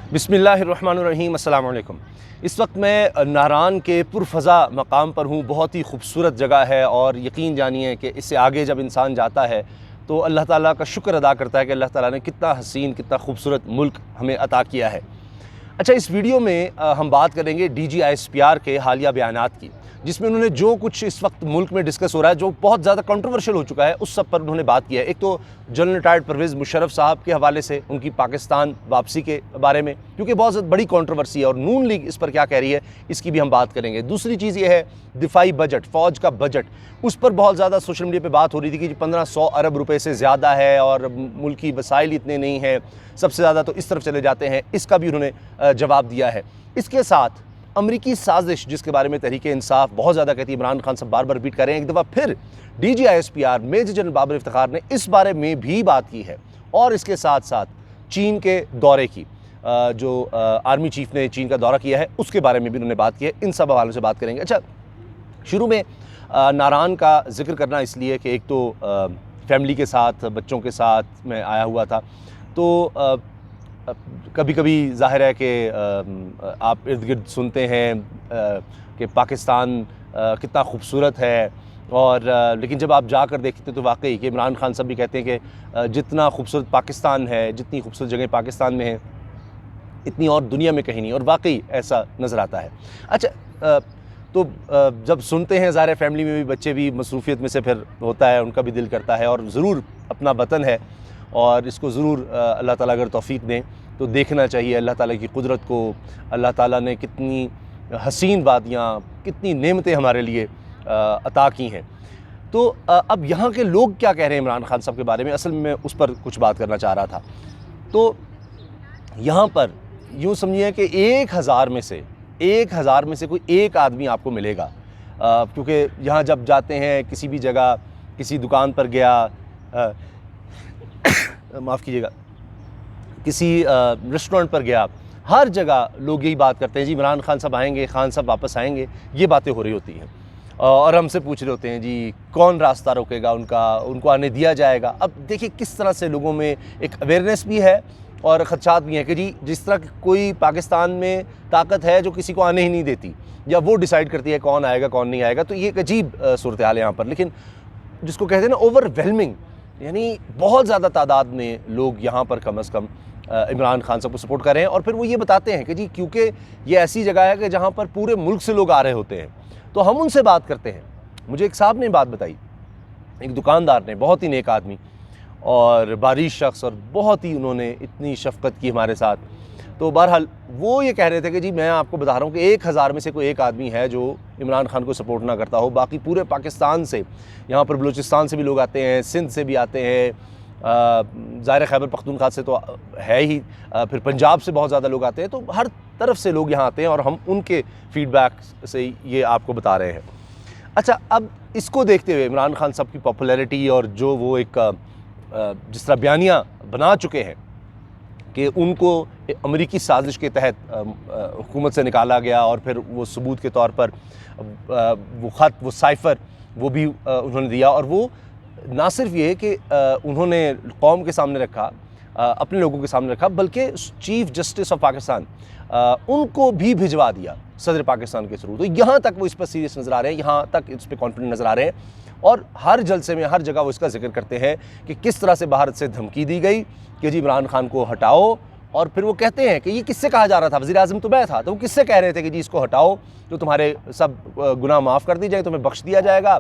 बिस्मिल्लाहिर्रहमानिर्रहीम, अस्सलाम वालेकुम। इस वक्त मैं नारान के पुरफ़ज़ा मकाम पर हूँ। बहुत ही खूबसूरत जगह है और यकीन जानिए कि इससे आगे जब इंसान जाता है तो अल्लाह ताला का शुक्र अदा करता है कि अल्लाह ताला ने कितना हसीन, कितना खूबसूरत मुल्क हमें अता किया है। अच्छा, इस वीडियो में हम बात करेंगे DGISPR के हालिया बयानात की, जिसमें उन्होंने जो कुछ इस वक्त मुल्क में डिस्कस हो रहा है, जो बहुत ज़्यादा कंट्रोवर्शियल हो चुका है, उस सब पर उन्होंने बात किया है। एक तो जनरल रिटायर्ड परवेज़ मुशर्रफ साहब के हवाले से उनकी पाकिस्तान वापसी के बारे में, क्योंकि बहुत बड़ी कंट्रोवर्सी है और नून लीग इस पर क्या कह रही है, इसकी भी हम बात करेंगे। दूसरी चीज़ ये है दिफाई बजट, फ़ौज का बजट, उस पर बहुत ज़्यादा सोशल मीडिया पर बात हो रही थी कि 1500 अरब रुपये से ज़्यादा है और मुल्की वसाइल इतने नहीं हैं, सबसे ज़्यादा तो इस तरफ चले जाते हैं। इसका भी उन्होंने जवाब दिया है। इसके साथ अमरीकी साजिश, जिसके बारे में तहरीक इंसाफ बहुत ज़्यादा कहती है, इमरान खान साहब बार बार रिपीट कर रहे हैं, एक दफ़ा फिर DGISPR major general Babar Iftikhar ने इस बारे में भी बात की है। और इसके साथ साथ चीन के दौरे की, जो आर्मी चीफ ने चीन का दौरा किया है, उसके बारे में भी उन्होंने बात की है। इन सब हवालों से बात करेंगे। अच्छा, शुरू में नारान का जिक्र करना इसलिए कि एक तो फैमिली के साथ, बच्चों के साथ मैं आया हुआ था, तो कभी कभी ज़ाहिर है कि आप इर्द गिर्द सुनते हैं कि पाकिस्तान कितना खूबसूरत है, और लेकिन जब आप जाकर देखते तो वाकई कि इमरान खान साहब भी कहते हैं कि जितना खूबसूरत पाकिस्तान है, जितनी खूबसूरत जगह पाकिस्तान में है, इतनी और दुनिया में कहीं नहीं, और वाकई ऐसा नज़र आता है। अच्छा, तो जब सुनते हैं, ज़ाहिर है फैमिली में भी बच्चे भी मसरूफ़ियत में से फिर होता है, उनका भी दिल करता है, और ज़रूर अपना वतन है और इसको ज़रूर अल्लाह ताला अगर तौफ़ीक दें तो देखना चाहिए अल्लाह ताला की कुदरत को। अल्लाह ताला ने कितनी हसीन वादियाँ, कितनी नेमतें हमारे लिए अता की हैं। तो अब यहाँ के लोग क्या कह रहे हैं इमरान खान साहब के बारे में, असल में मैं उस पर कुछ बात करना चाह रहा था। तो यहाँ पर यूँ समझिए कि 1000 में से कोई एक आदमी आपको मिलेगा, क्योंकि यहाँ जब जाते हैं किसी भी जगह, किसी दुकान पर गया, माफ़ कीजिएगा, किसी रेस्टोरेंट पर गया, हर जगह लोग यही बात करते हैं, जी इमरान खान साहब आएंगे, खान साहब वापस आएंगे, ये बातें हो रही होती हैं। और हमसे पूछ रहे होते हैं जी कौन रास्ता रोकेगा उनको आने दिया जाएगा। अब देखिए किस तरह से लोगों में एक अवेयरनेस भी है और ख़दशात भी हैं कि जी जिस तरह कोई पाकिस्तान में ताकत है जो किसी को आने ही नहीं देती, या वो डिसाइड करती है कौन आएगा कौन नहीं आएगा, तो ये एक अजीब सूरत हाल है यहाँ पर। लेकिन जिसको कहते हैं ना ओवरवेलमिंग, यानी बहुत ज़्यादा तादाद में लोग यहाँ पर कम अज़ कम इमरान खान साहब को सपोर्ट कर रहे हैं। और फिर वो ये बताते हैं कि जी क्योंकि ये ऐसी जगह है कि जहाँ पर पूरे मुल्क से लोग आ रहे होते हैं, तो हम उनसे बात करते हैं। मुझे एक साहब ने बात बताई, एक दुकानदार ने, बहुत ही नेक आदमी और बारिश शख्स, और बहुत ही उन्होंने इतनी शफ़क़त की हमारे साथ। तो बहरहाल वो ये कह रहे थे कि जी मैं आपको बता रहा हूँ कि 1000 में से कोई एक आदमी है जो इमरान खान को सपोर्ट ना करता हो। बाकी पूरे पाकिस्तान से, यहाँ पर बलूचिस्तान से भी लोग आते हैं, सिंध से भी आते हैं, ज़ाहिर खैबर पख्तूनख्वा से तो है ही, फिर पंजाब से बहुत ज़्यादा लोग आते हैं। तो हर तरफ से लोग यहाँ आते हैं और हम उनके फ़ीडबैक से ये आपको बता रहे हैं। अच्छा, अब इसको देखते हुए इमरान खान साहब की पॉपुलैरिटी और जो वो एक जिस तरह बयानियाँ बना चुके हैं कि उनको अमरीकी साजिश के तहत हुकूमत से निकाला गया, और फिर वो सबूत के तौर पर वो ख़त, वो साइफ़र वो भी उन्होंने दिया, और वो ना सिर्फ ये कि उन्होंने कौम के सामने रखा, अपने लोगों के सामने रखा, बल्कि चीफ़ जस्टिस ऑफ पाकिस्तान उनको भी भिजवा दिया सदर पाकिस्तान के थ्रू। तो यहाँ तक वो इस पर सीरियस नज़र आ रहे हैं, यहाँ तक इस पर कॉन्फिडेंट नज़र आ रहे हैं, और हर जलसे में, हर जगह वो इसका जिक्र करते हैं कि किस तरह से भारत से धमकी दी गई कि जी इमरान खान को हटाओ। और फिर वो कहते हैं कि ये किससे कहा जा रहा था, वज़ीर आज़म तो मैं था, तो वो किससे कह रहे थे कि जी इसको हटाओ तो तुम्हारे सब गुनाह माफ़ कर दी जाए, तुम्हें बख्श दिया जाएगा,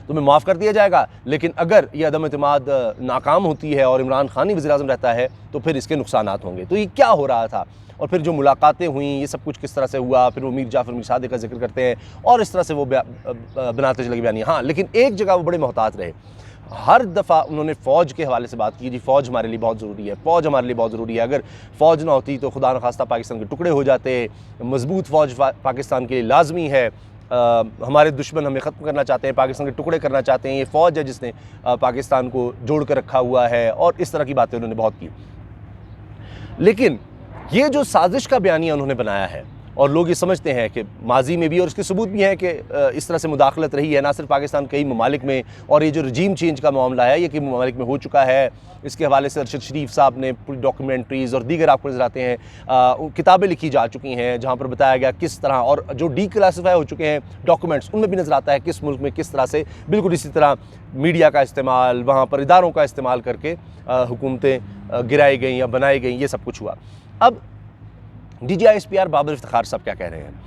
तुम्हें माफ़ कर दिया जाएगा। लेकिन अगर ये अदम एतमाद नाकाम होती है और इमरान खान ही वज़ीर आज़म रहता है तो फिर इसके नुकसानात होंगे। तो ये क्या हो रहा था, और फिर जो मुलाकातें हुई, ये सब कुछ किस तरह से हुआ, फिर वो मीर जाफ़र मीर सादिक का जिक्र करते हैं, और इस तरह से वो बनाते चले बयानी। हाँ, लेकिन एक जगह वो बड़े मोहतात रहे, हर दफ़ा उन्होंने फ़ौज के हवाले से बात की, जी फ़ौज हमारे लिए बहुत ज़रूरी है, फ़ौज हमारे लिए बहुत ज़रूरी है, अगर फ़ौज ना होती तो खुदा न खास्ता पाकिस्तान के टुकड़े हो जाते, मज़बूत फ़ौज पाकिस्तान के लिए लाजमी है, हमारे दुश्मन हमें ख़त्म करना चाहते हैं, पाकिस्तान के टुकड़े करना चाहते हैं, ये फ़ौज है जिसने पाकिस्तान को जोड़ कर रखा हुआ है, और इस तरह की बातें उन्होंने बहुत की। लेकिन ये जो साजिश का बयानिया उन्होंने बनाया है, और लोग ये समझते हैं कि माजी में भी, और इसके सबूत भी हैं कि इस तरह से मुदाखलत रही है ना सिर्फ पाकिस्तान, कई ममालिक में, और ये जो रजीम चेंज का मामला है ये कई ममालिक में हो चुका है। इसके हवाले से अरशद शरीफ साहब ने पूरी डॉक्यूमेंट्रीज़ और दीगर आपको नज़र आते हैं, किताबें लिखी जा चुकी हैं जहाँ पर बताया गया किस तरह, और जो डीक्लासिफाई हो चुके हैं डॉक्यूमेंट्स उनमें भी नज़र आता है किस मुल्क में किस तरह से बिल्कुल इसी तरह मीडिया का इस्तेमाल, वहाँ पर इदारों का इस्तेमाल करके हुकूमतें गिराई गई या बनाई गई, ये सब कुछ हुआ। अब DGISPR बाबर इफ्तिखार साहब क्या कह रहे हैं?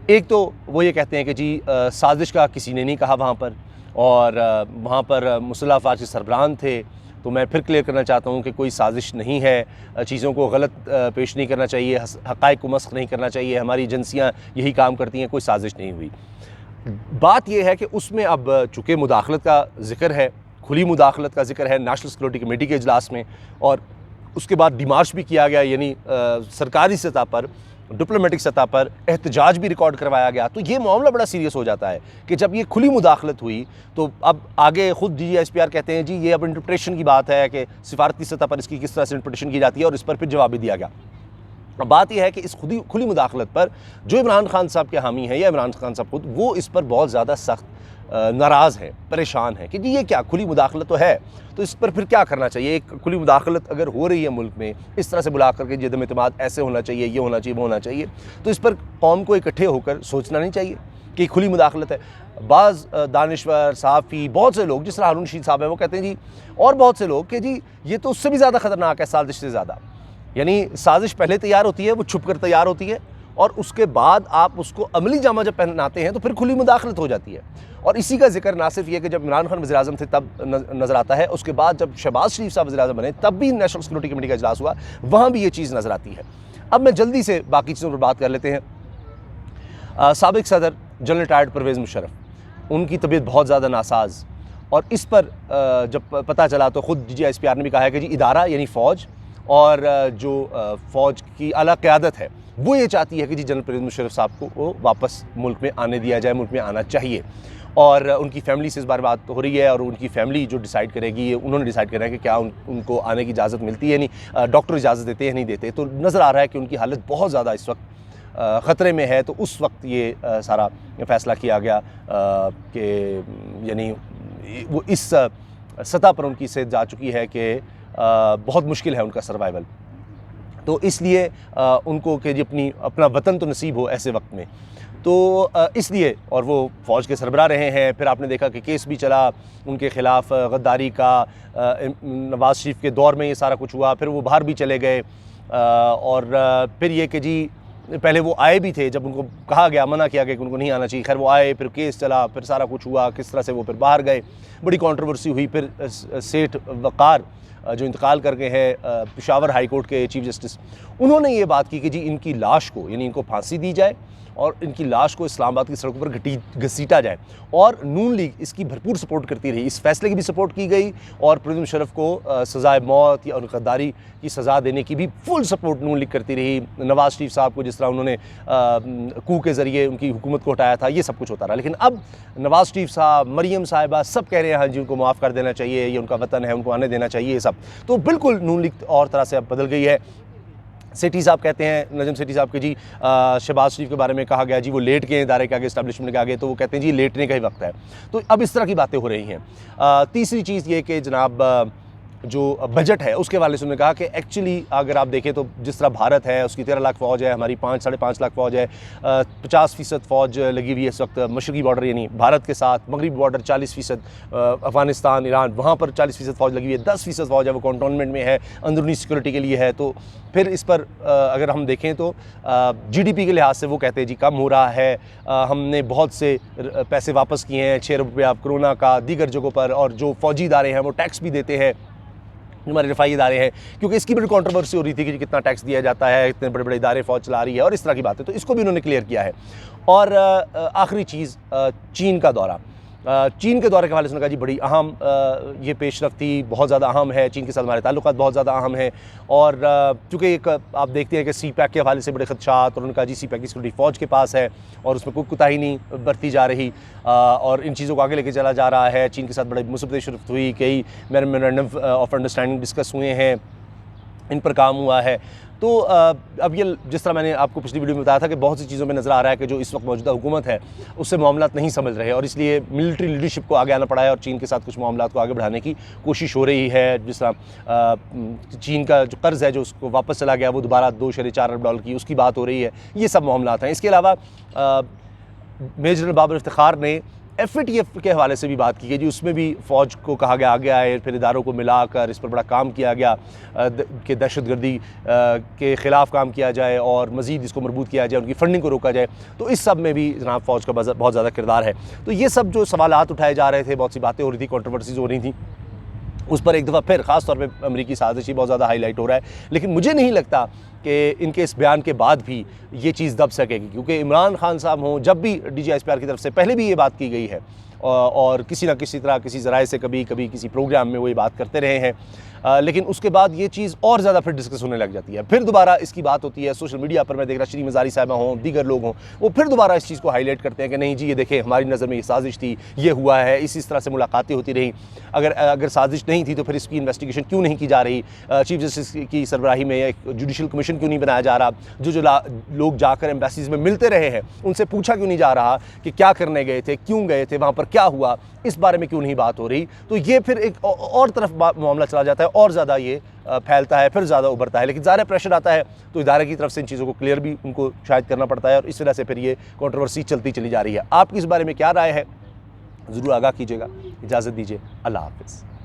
एक तो वो ये कहते हैं कि जी साजिश का किसी ने नहीं कहा वहाँ पर, और वहाँ पर मुसल्लह अफवाज के सरबराहान थे। तो मैं फिर क्लियर करना चाहता हूँ कि कोई साजिश नहीं है, चीज़ों को गलत पेश नहीं करना चाहिए, हक़ाइक़ को मस्ख़ नहीं करना चाहिए, हमारी एजेंसियाँ यही काम करती हैं, कोई साजिश नहीं हुई। बात यह है कि उसमें अब चूँकि मुदाखलत का ज़िक्र है, खुली मुदाखलत का ज़िक्र है नेशनल सिक्योरिटी कमेटी के इजलास में, और उसके बाद डिमार्च भी किया गया, यानी सरकारी सतह पर, डिप्लोमेटिक सतह पर एहतजाज भी रिकॉर्ड करवाया गया। तो ये मामला बड़ा सीरियस हो जाता है कि जब ये खुली मुदाखलत हुई तो अब आगे खुद DGISPR कहते हैं जी ये अब इंटरप्रिटेशन की बात है कि सिफारती सतह पर इसकी किस तरह से इंटरप्रिटेशन की जाती है, और इस पर फिर जवाब भी दिया गया। अब बात यह है कि इस खुली मुदाखलत पर जो इमरान खान साहब के हामी हैं या इमरान खान साहब खुद, वो इस पर बहुत ज़्यादा सख्त नाराज़ है, परेशान है कि जी ये क्या खुली मुदाखलत तो है, तो इस पर फिर क्या करना चाहिए? एक खुली मुदाखलत अगर हो रही है मुल्क में, इस तरह से बुला करके जिदम इत्तेमाद ऐसे होना चाहिए, ये होना चाहिए, वो होना चाहिए, तो इस पर कौम को इकट्ठे होकर सोचना नहीं चाहिए कि खुली मुदाखलत है? बाज़ दानिश्वर, सहाफ़ी, बहुत से लोग, जिस तरह हारून रशीद साहब हैं, वो कहते हैं जी, और बहुत से लोग कि जी ये तो उससे भी ज़्यादा ख़तरनाक है, साजिश से ज़्यादा। यानी साजिश पहले तैयार होती है, वो छुप कर तैयार होती है, और उसके बाद आप उसको अमली जामा जब पहनाते हैं तो फिर खुली मुदाखलत हो जाती है। और इसी का जिक्र ना सिर्फ ये कि जब इमरान खान वज़ीर आज़म थे तब नज़र आता है, उसके बाद जब शहबाज शरीफ साहब वज़ीर आज़म बने तब भी नेशनल सिक्योरिटी कमेटी का इजलास हुआ, वहाँ भी ये चीज़ नज़र आती है। अब मैं जल्दी से बाकी चीज़ों पर बात कर लेते हैं। साबिक़ सदर जनरल रिटायर्ड परवेज़ मुशर्रफ, उनकी तबीयत बहुत ज़्यादा नासाज, और इस पर जब पता चला तो ख़ुद DGISPR ने भी कहा है कि जी इदारा यानी फ़ौज और जो फ़ौज की आला क़यादत है वो ये चाहती है कि जी जनरल परवेज़ मुशर्रफ साहब को वो वापस मुल्क में आने दिया जाए, मुल्क में आना चाहिए। और उनकी फ़ैमिली से इस बार बात हो रही है, और उनकी फ़ैमिली जो डिसाइड करेगी, उन्होंने डिसाइड करना है कि क्या उनको आने की इजाज़त मिलती है, नहीं डॉक्टर इजाज़त देते हैं नहीं देते। तो नज़र आ रहा है कि उनकी हालत बहुत ज़्यादा इस वक्त ख़तरे में है। तो उस वक्त ये सारा फ़ैसला किया गया कि यानी वो इस सतह पर उनकी सेहत जा चुकी है कि बहुत मुश्किल है उनका सर्वाइवल। तो इसलिए उनको कि जी अपना वतन तो नसीब हो ऐसे वक्त में, तो इसलिए, और वो फ़ौज के सरबराह रहे हैं। फिर आपने देखा कि केस भी चला उनके ख़िलाफ़ गद्दारी का, नवाज़ शरीफ के दौर में ये सारा कुछ हुआ, फिर वो बाहर भी चले गए, और फिर ये कि जी पहले वो आए भी थे, जब उनको कहा गया, मना किया गया कि उनको नहीं आना चाहिए, खैर वो आए, फिर केस चला, फिर सारा कुछ हुआ, किस तरह से वो फिर बाहर गए, बड़ी कंट्रोवर्सी हुई। फिर सेठ वक़ार जो इंतकाल कर गए हैं पेशावर हाई कोर्ट के चीफ जस्टिस, उन्होंने ये बात की कि जी इनकी लाश को, यानी इनको फांसी दी जाए और इनकी लाश को इस्लामाबाद की सड़कों पर घसीटा जाए। और नून लीग इसकी भरपूर सपोर्ट करती रही, इस फैसले की भी सपोर्ट की गई, और परवेज़ मुशर्रफ को सज़ाए मौत या गद्दारी की सज़ा देने की भी फुल सपोर्ट नून लीग करती रही। नवाज़ शरीफ साहब को जिस तरह उन्होंने कू के ज़रिए उनकी हुकूमत को हटाया था, ये सब कुछ होता रहा। लेकिन अब नवाज़ शरीफ साहब, मरीम साहिबा, सब कह रहे हैं हाँ जी उनको माफ़ कर देना चाहिए, ये उनका वतन है, उनको आने देना चाहिए, ये सब। तो बिल्कुल नून लीग और तरह से अब बदल गई है। सेठी साहब कहते हैं, नजम सेठी साहब के जी शहबाज शरीफ के बारे में कहा गया जी वो लेट गए इदारे के आगे, इस्टेब्लिशमेंट के आगे, तो वो कहते हैं जी लेटने का ही वक्त है। तो अब इस तरह की बातें हो रही हैं। तीसरी चीज़ ये कि जनाब जो बजट है उसके वाले से उन्होंने कहा कि एक्चुअली अगर आप देखें तो जिस तरह भारत है उसकी 13 लाख फ़ौज है, हमारी 5-5.5 लाख फ़ौज है, 50% फ़ौज लगी हुई है इस वक्त मशरक़ी बॉर्डर यानी भारत के साथ, मगरबी बॉर्डर 40%, अफ़गानिस्तान, ईरान, वहाँ पर 40% फ़ौज लगी हुई है, 10% फ़ौज है वो कंटोनमेंट में है, अंदरूनी सिक्योरिटी के लिए है। तो फिर इस पर अगर हम देखें तो GDP के लिहाज से वो कहते हैं जी कम हो रहा है, हमने बहुत से पैसे वापस किए हैं, 6 रुपये आप कोरोना का, दीगर जगहों पर, और जो फ़ौजी इदारे हैं वो टैक्स भी देते हैं, हमारे रफ़ाई इदारे हैं, क्योंकि इसकी बड़ी कंट्रोवर्सी हो रही थी कि कितना टैक्स दिया जाता है, इतने बड़े बड़े इदारे फ़ौज चला रही है और इस तरह की बातें, तो इसको भी उन्होंने क्लियर किया है। और आखिरी चीज़ चीन का दौरा, चीन के दौरे के हवाले से कहा जी बड़ी अहम ये पेशरफ थी, बहुत ज़्यादा अहम है, चीन के साथ हमारे ताल्लुकात बहुत ज़्यादा अहम है। और चूँकि एक आप देखते हैं कि CPEC के हवाले से बड़े खदशात, और उन्होंने कहा जी CPEC की सिक्योरिटी फ़ौज के पास है और उसमें कोई कोताही नहीं बरती जा रही, और इन चीज़ों को आगे लेके चला जा रहा है। चीन के साथ बड़ी मुसीबतें शुरू हुई, कई मेमोरेंडम ऑफ अंडरस्टैंडिंग डिस्कस हुए हैं, इन पर काम हुआ है। तो अब ये जिस तरह मैंने आपको पिछली वीडियो में बताया था कि बहुत सी चीज़ों में नज़र आ रहा है कि जो इस वक्त मौजूदा हुकूमत है उससे मामलात नहीं समझ रहे और इसलिए मिलिट्री लीडरशिप को आगे आना पड़ा है और चीन के साथ कुछ मामलात को आगे बढ़ाने की कोशिश हो रही है। जिस तरह चीन का जो कर्ज़ है जो उसको वापस चला गया वो दोबारा 2.4 अरब डॉलर की उसकी बात हो रही है, ये सब मामलात हैं। इसके अलावा मेजर जनरल बाबर इफ्तिखार ने FATF के हवाले से भी बात की गई जी, उसमें भी फ़ौज को कहा गया आगे आए, फिर इदारों को मिलाकर इस पर बड़ा काम किया गया कि दहशतगर्दी के ख़िलाफ़ काम किया जाए और मज़ीद इसको मजबूत किया जाए, उनकी फ़ंडिंग को रोका जाए। तो इस सब में भी जनाब फ़ौज का बहुत ज़्यादा किरदार है। तो ये सब जो सवालात उठाए जा रहे थे, बहुत सी बातें हो रही थी, कंट्रोवर्सीज़ हो रही थी, उस पर एक दफ़ा फिर ख़ास तौर पे अमरीकी साजिश ही बहुत ज़्यादा हाईलाइट हो रहा है। लेकिन मुझे नहीं लगता कि इनके इस बयान के बाद भी ये चीज़ दब सकेगी, क्योंकि इमरान खान साहब हों, जब भी DGISPR की तरफ से पहले भी ये बात की गई है और किसी न किसी तरह किसी ज़राए से कभी कभी किसी प्रोग्राम में वो ये बात करते रहे हैं, लेकिन उसके बाद ये चीज़ और ज़्यादा फिर डिस्कस होने लग जाती है। फिर दोबारा इसकी बात होती है सोशल मीडिया पर, मैं देख रहा श्री मज़ारी साहिबा हों, दीगर लोग हों, वो फिर दोबारा इस चीज़ को हाईलाइट करते हैं कि नहीं जी ये देखें हमारी नज़र में ये साजिश थी, ये हुआ है, इस तरह से मुलाकातें होती रही। अगर साजिश नहीं थी तो फिर इसकी इन्वेस्टिगेशन क्यों नहीं की जा रही, चीफ जस्टिस की सरबराही में एक जुडिशल कमीशन क्यों नहीं बनाया जा रहा, जो लोग जाकर एम्बेसीज़ में मिलते रहे हैं उनसे पूछा क्यों नहीं जा रहा कि क्या करने गए थे, क्यों गए थे, वहाँ पर क्या हुआ, इस बारे में क्यों नहीं बात हो रही। तो ये फिर एक और तरफ मामला चला जाता है और ज़्यादा ये फैलता है, फिर ज़्यादा उभरता है। लेकिन ज़्यादा प्रेशर आता है तो इदारे की तरफ से इन चीज़ों को क्लियर भी उनको शायद करना पड़ता है और इस वजह से फिर ये कंट्रोवर्सी चलती चली जा रही है। आपकी इस बारे में क्या राय है, ज़रूर आगाह कीजिएगा। इजाज़त दीजिए, अल्लाह हाफ़िज़।